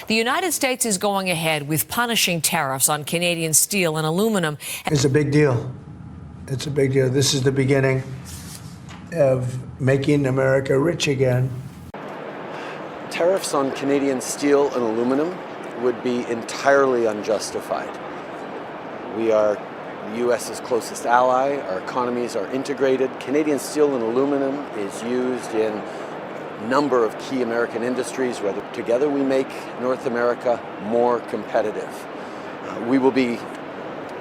The United States is going ahead with punishing tariffs on Canadian steel and aluminum. It's a big deal. It's a big deal. This is the beginning of making America rich again. Tariffs on Canadian steel and aluminum would be entirely unjustified. We are the U.S.'s closest ally. Our economies are integrated. Canadian steel and aluminum is used in a number of key American industries, where together we make North America more competitive. We will be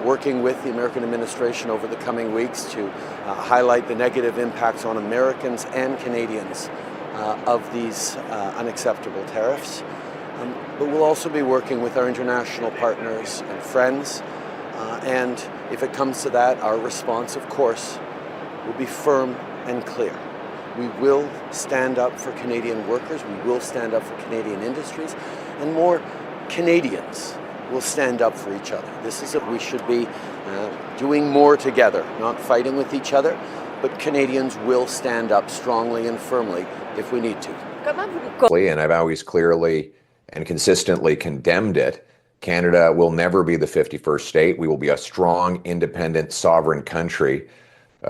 working with the American administration over the coming weeks to highlight the negative impacts on Americans and Canadians of these unacceptable tariffs. But we'll also be working with our international partners and friends. And if it comes to that, our response, of course, will be firm and clear. We will stand up for Canadian workers. We will stand up for Canadian industries. And more Canadians will stand up for each other. This is we should be doing more together, not fighting with each other, but Canadians will stand up strongly and firmly if we need to. And I've always clearly and consistently condemned it. Canada will never be the 51st state. We will be a strong, independent, sovereign country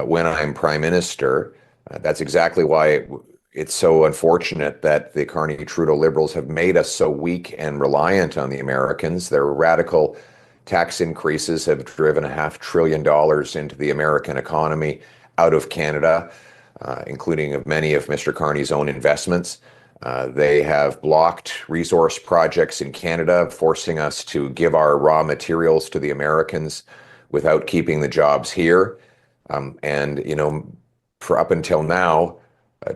when I'm Prime Minister. That's exactly why it's so unfortunate that the Carney-Trudeau Liberals have made us so weak and reliant on the Americans. Their radical tax increases have driven $500 billion into the American economy out of Canada, including of many of Mr. Carney's own investments. They have blocked resource projects in Canada, forcing us to give our raw materials to the Americans without keeping the jobs here. For up until now,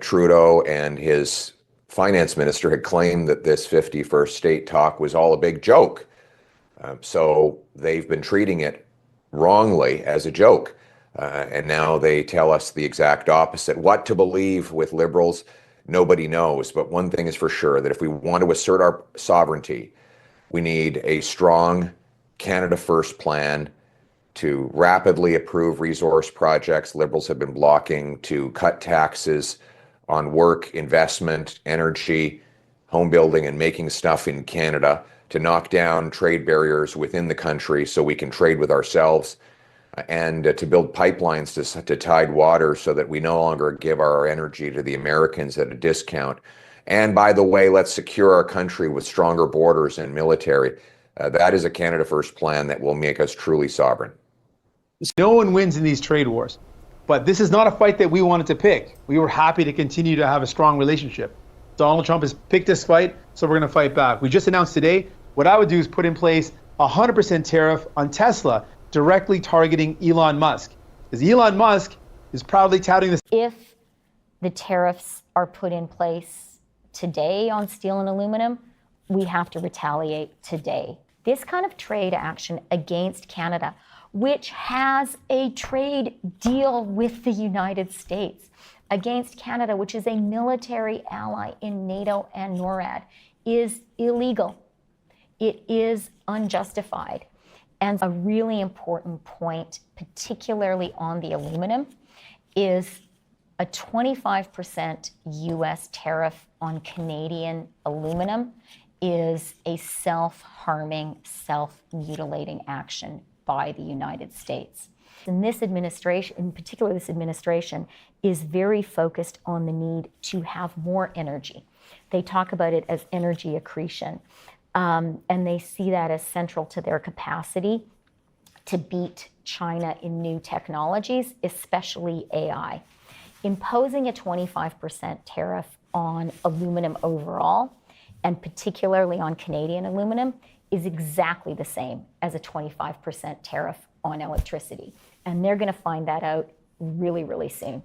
Trudeau and his finance minister had claimed that this 51st state talk was all a big joke. So they've been treating it wrongly as a joke. And now they tell us the exact opposite. What to believe with Liberals, nobody knows. But one thing is for sure, that if we want to assert our sovereignty, we need a strong Canada First plan to rapidly approve resource projects Liberals have been blocking, to cut taxes on work, investment, energy, home building, and making stuff in Canada, to knock down trade barriers within the country so we can trade with ourselves, and to build pipelines to tide water so that we no longer give our energy to the Americans at a discount. And by the way, let's secure our country with stronger borders and military. That is a Canada First plan that will make us truly sovereign. No one wins in these trade wars, but this is not a fight that we wanted to pick. We were happy to continue to have a strong relationship. Donald Trump has picked this fight, so we're going to fight back. We just announced today, what I would do is put in place a 100% tariff on Tesla, directly targeting Elon Musk. Because Elon Musk is proudly touting this. If the tariffs are put in place today on steel and aluminum, we have to retaliate today. This kind of trade action against Canada, which has a trade deal with the United States, against Canada, which is a military ally in NATO and NORAD, is illegal. It is unjustified. And a really important point, particularly on the aluminum, is a 25% US tariff on Canadian aluminum is a self-harming, self-mutilating action by the United States. And this administration, in particular this administration, is very focused on the need to have more energy. They talk about it as energy accretion. And they see that as central to their capacity to beat China in new technologies, especially AI. Imposing a 25% tariff on aluminum overall, and particularly on Canadian aluminum, is exactly the same as a 25% tariff on electricity. And they're going to find that out really, really soon.